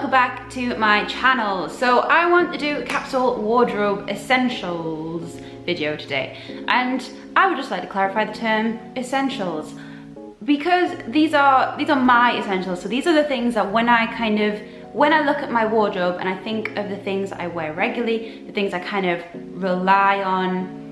welcome back to my channel. So I want to do a capsule wardrobe essentials video today, and I would just like to clarify the term essentials because these are my essentials. So these are the things that when I look at my wardrobe and I think of the things I wear regularly, the things I kind of rely on,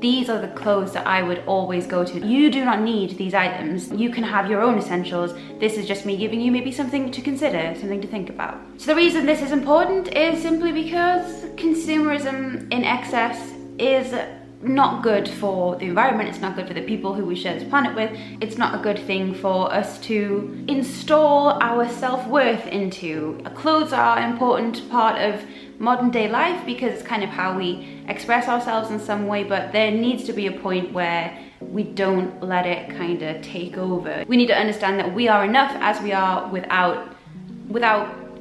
these are the clothes that I would always go to. You do not need these items. You can have your own essentials. This is just me giving you maybe something to consider, something to think about. So the reason this is important is simply because consumerism in excess is not good for the environment. It's not good for the people who we share this planet with. It's not a good thing for us to install our self-worth into. Clothes are an important part of modern day life because it's kind of how we express ourselves in some way, but there needs to be a point where we don't let it kind of take over. We need to understand that we are enough as we are without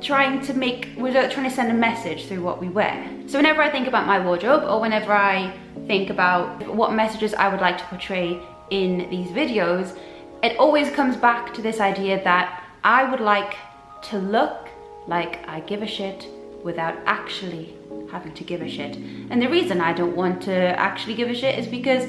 trying to send a message through what we wear. So whenever I think about my wardrobe, or whenever I think about what messages I would like to portray in these videos, it always comes back to this idea that I would like to look like I give a shit without actually having to give a shit. And the reason I don't want to actually give a shit is because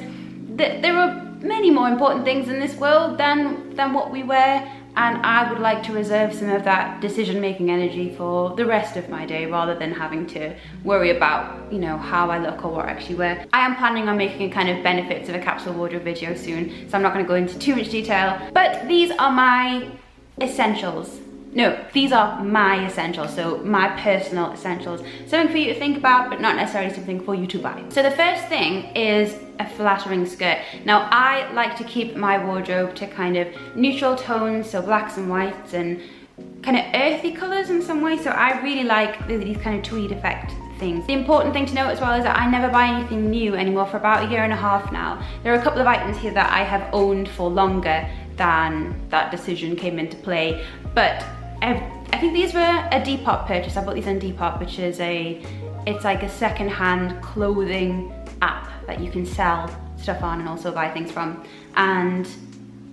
there are many more important things in this world than what we wear, and I would like to reserve some of that decision-making energy for the rest of my day rather than having to worry about, you know, how I look or what I actually wear. I am planning on making a kind of benefits of a capsule wardrobe video soon, so I'm not going to go into too much detail, but these are my essentials. No, these are my essentials, so my personal essentials. Something for you to think about, but not necessarily something for you to buy. So the first thing is a flattering skirt. Now, I like to keep my wardrobe to kind of neutral tones, so blacks and whites and kind of earthy colors in some way. So I really like these kind of tweed effect things. The important thing to note as well is that I never buy anything new anymore for about 1.5 years now. There are a couple of items here that I have owned for longer than that decision came into play, but I think these were a Depop purchase. I bought these on Depop, which is it's like a second-hand clothing app that you can sell stuff on and also buy things from. And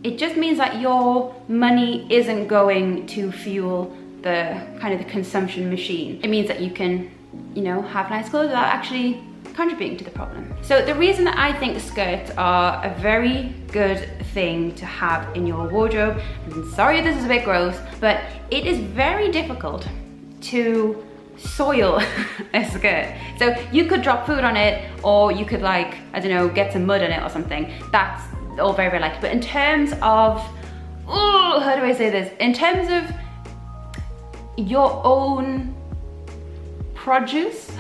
it just means that your money isn't going to fuel the kind of the consumption machine. It means that you can, you know, have nice clothes without actually contributing to the problem. So the reason that I think skirts are a very good thing to have in your wardrobe, and sorry if this is a bit gross, but it is very difficult to soil a skirt. So you could drop food on it, or you could, like, I don't know, get some mud on it or something. That's all very, very likely. But in terms of, how do I say this? In terms of your own produce,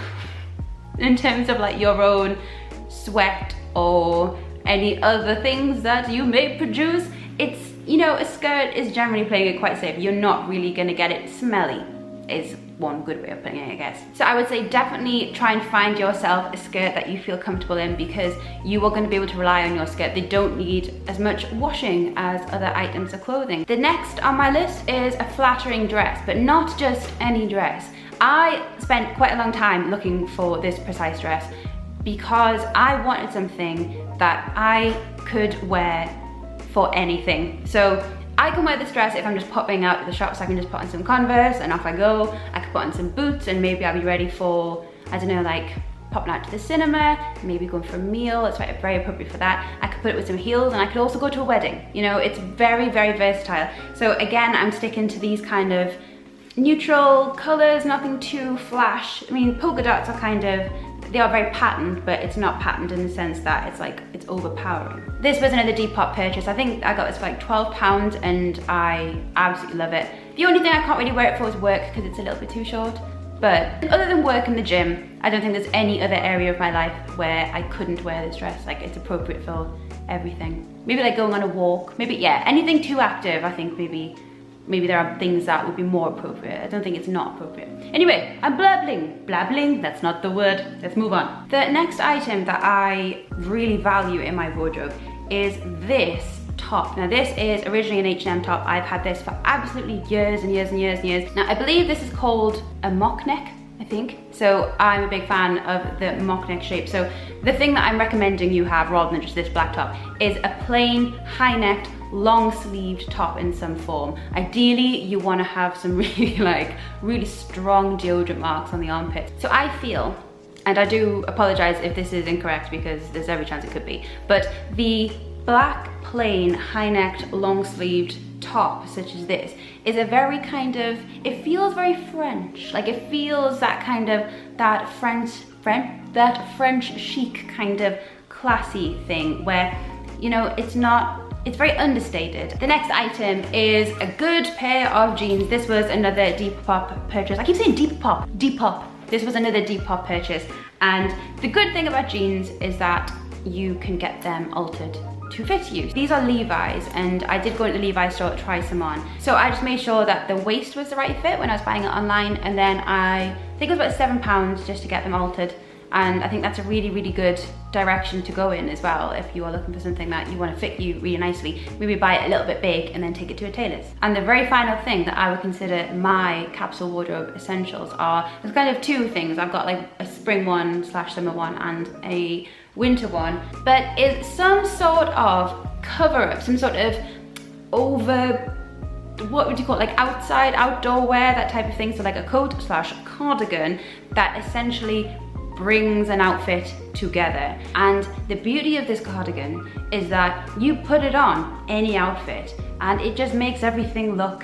in terms of like your own sweat or any other things that you may produce, it's, you know, a skirt is generally playing it quite safe. You're not really gonna get it smelly, is one good way of putting it, I guess. So I would say definitely try and find yourself a skirt that you feel comfortable in, because you are going to be able to rely on your skirt. They don't need as much washing as other items of clothing. The next on my list is a flattering dress, but not just any dress. I spent quite a long time looking for this precise dress because I wanted something that I could wear for anything. So I can wear this dress if I'm just popping out to the shops. I can just put on some Converse and off I go. I could put on some boots and maybe I'll be ready for, I don't know, like popping out to the cinema, maybe going for a meal. It's very appropriate for that. I could put it with some heels, and I could also go to a wedding. You know, it's very, very versatile. So again, I'm sticking to these kind of neutral colors, nothing too flash. I mean, polka dots are kind of, they are very patterned, but it's not patterned in the sense that it's like, it's overpowering. This was another Depop purchase. I think I got this for like £12 and I absolutely love it. The only thing I can't really wear it for is work because it's a little bit too short. But other than work and the gym, I don't think there's any other area of my life where I couldn't wear this dress. Like, it's appropriate for everything. Maybe like going on a walk, maybe, yeah, anything too active, I think maybe there are things that would be more appropriate. I don't think it's not appropriate. Anyway, I'm blabbling, that's not the word. Let's move on. The next item that I really value in my wardrobe is this top. Now this is originally an H&M top. I've had this for absolutely years and years and years and years. Now I believe this is called a mock neck, I think. So I'm a big fan of the mock neck shape. So the thing that I'm recommending you have, rather than just this black top, is a plain high necked long sleeved top in some form. Ideally, you want to have some really strong deodorant marks on the armpits. So I feel, and I do apologize if this is incorrect because there's every chance it could be, but the black plain high-necked long sleeved top such as this is a very kind of, it feels very French. Like it feels that kind of, that French chic kind of classy thing where, you know, it's very understated. The next item is a good pair of jeans. This was another Depop purchase. I keep saying Depop. This was another Depop purchase. And the good thing about jeans is that you can get them altered to fit you. These are Levi's, and I did go into the Levi's store to try some on. So I just made sure that the waist was the right fit when I was buying it online, and then I think it was about £7 just to get them altered. And I think that's a really, really good direction to go in as well if you are looking for something that you want to fit you really nicely. Maybe buy it a little bit big and then take it to a tailor's. And the very final thing that I would consider my capsule wardrobe essentials are, there's kind of two things. I've got like a spring one / summer one and a winter one, but it's some sort of cover up, some sort of what would you call it, like outside, outdoor wear, that type of thing. So like a coat / cardigan that essentially brings an outfit together. And the beauty of this cardigan is that you put it on any outfit and it just makes everything look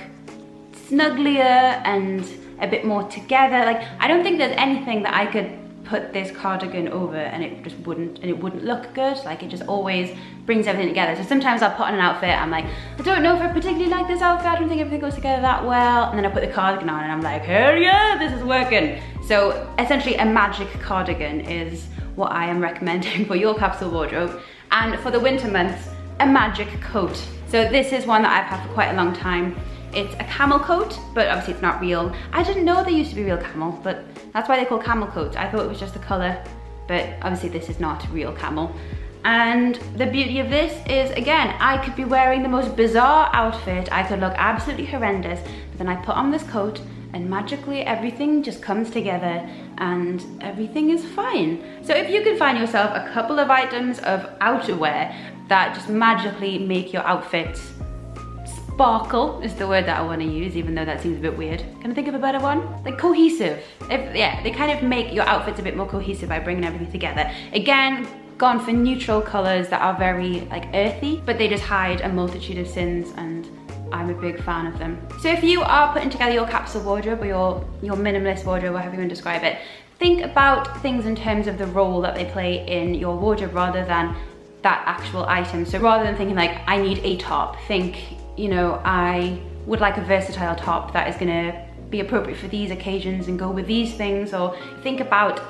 snugglier and a bit more together. Like I don't think there's anything that I could put this cardigan over and it wouldn't look good. Like it just always brings everything together. So sometimes I'll put on an outfit, I'm like, I don't know if I particularly like this outfit, I don't think everything goes together that well, and then I put the cardigan on and I'm like, hell yeah, this is working. So essentially a magic cardigan is what I am recommending for your capsule wardrobe. And for the winter months, a magic coat. So this is one that I've had for quite a long time. It's a camel coat, but obviously it's not real. I didn't know they used to be real camel, but that's why they call camel coats. I thought it was just the color, but obviously this is not real camel. And the beauty of this is, again, I could be wearing the most bizarre outfit. I could look absolutely horrendous, but then I put on this coat and magically everything just comes together and everything is fine. So if you can find yourself a couple of items of outerwear that just magically make your outfits sparkle, is the word that I want to use, even though that seems a bit weird. Can I think of a better one? Like cohesive. Yeah, they kind of make your outfits a bit more cohesive by bringing everything together. Again, gone for neutral colors that are very like earthy, but they just hide a multitude of sins, and I'm a big fan of them. So if you are putting together your capsule wardrobe or your minimalist wardrobe, or however you want to describe it, think about things in terms of the role that they play in your wardrobe rather than that actual item. So rather than thinking like, I need a top, think, you know, I would like a versatile top that is gonna be appropriate for these occasions and go with these things, or think about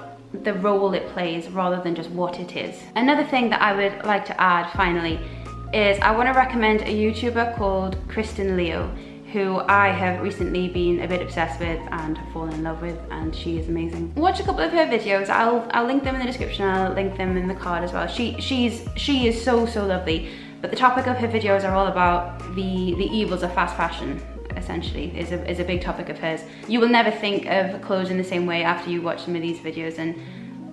the role it plays rather than just what it is. Another thing that I would like to add finally is I want to recommend a YouTuber called Kristen Leo, who I have recently been a bit obsessed with and fallen in love with, and she is amazing. Watch a couple of her videos. I'll link them in the description, I'll link them in the card as well. She is so lovely. But the topic of her videos are all about the evils of fast fashion, essentially, is a big topic of hers. You will never think of clothes in the same way after you watch some of these videos, and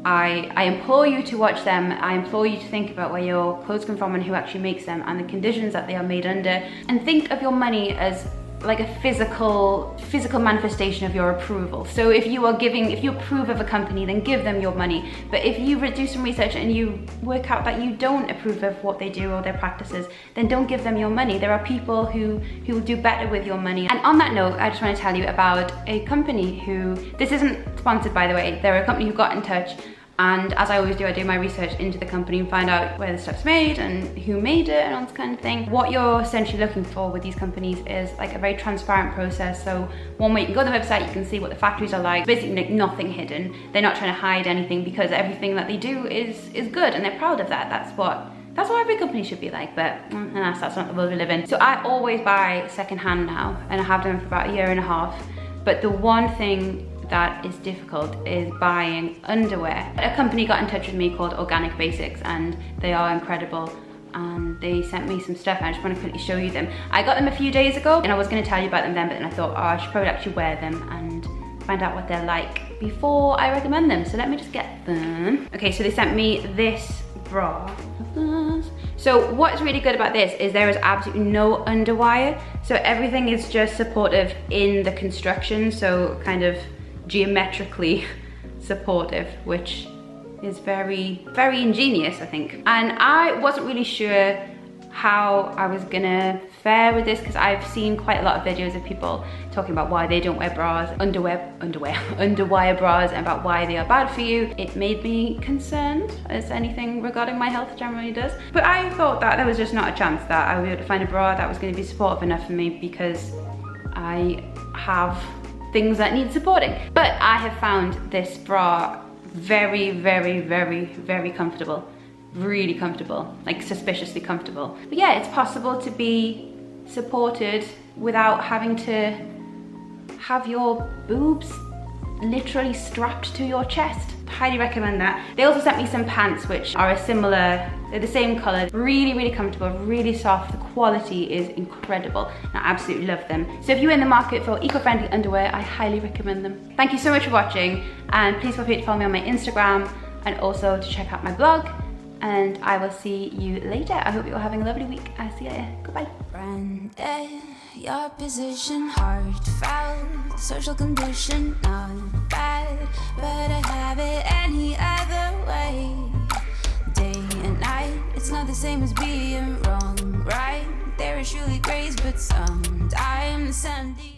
I implore you to watch them. I implore you to think about where your clothes come from and who actually makes them and the conditions that they are made under, and think of your money as like a physical manifestation of your approval. So if you approve of a company, then give them your money. But if you do some research and you work out that you don't approve of what they do or their practices, then don't give them your money. There are people who will do better with your money. And on that note, I just want to tell you about a company who, this isn't sponsored by the way, they're a company who got in touch, and as I always do, I do my research into the company and find out where the stuff's made and who made it and all this kind of thing. What you're essentially looking for with these companies is like a very transparent process. So one way you can go to the website, you can see what the factories are like. Basically like nothing hidden. They're not trying to hide anything because everything that they do is good, and they're proud of that. That's what every company should be like, but that's not the world we live in. So I always buy secondhand now, and I have done for about 1.5 years. But the one thing that is difficult is buying underwear. A company got in touch with me called Organic Basics, and they are incredible, and they sent me some stuff and I just want to quickly show you them. I got them a few days ago and I was going to tell you about them then, but then I thought, oh, I should probably actually wear them and find out what they're like before I recommend them. So let me just get them. Okay, so they sent me this bra. So what's really good about this is there is absolutely no underwire. So everything is just supportive in the construction. So kind of geometrically supportive, which is very, very ingenious, I think. And I wasn't really sure how I was gonna fare with this because I've seen quite a lot of videos of people talking about why they don't wear bras, underwire bras, and about why they are bad for you. It made me concerned, as anything regarding my health generally does. But I thought that there was just not a chance that I would be able to find a bra that was gonna be supportive enough for me because I have things that need supporting. But I have found this bra very, very, very, very comfortable. Really comfortable, like suspiciously comfortable. But yeah, it's possible to be supported without having to have your boobs literally strapped to your chest. Highly recommend that. They also sent me some pants which are they're the same color, really, really comfortable, really soft. The quality is incredible. I absolutely love them. So if you're in the market for eco-friendly underwear, I highly recommend them. Thank you so much for watching, and please feel free to follow me on my Instagram and also to check out my blog. And I will see you later. I hope you're having a lovely week. I'll see you later. Goodbye. Branded, your position, heartfelt, social condition, not bad, but I have it any other way. Day and night, it's not the same as being wrong, right? There is surely grace, but sometimes Sunday.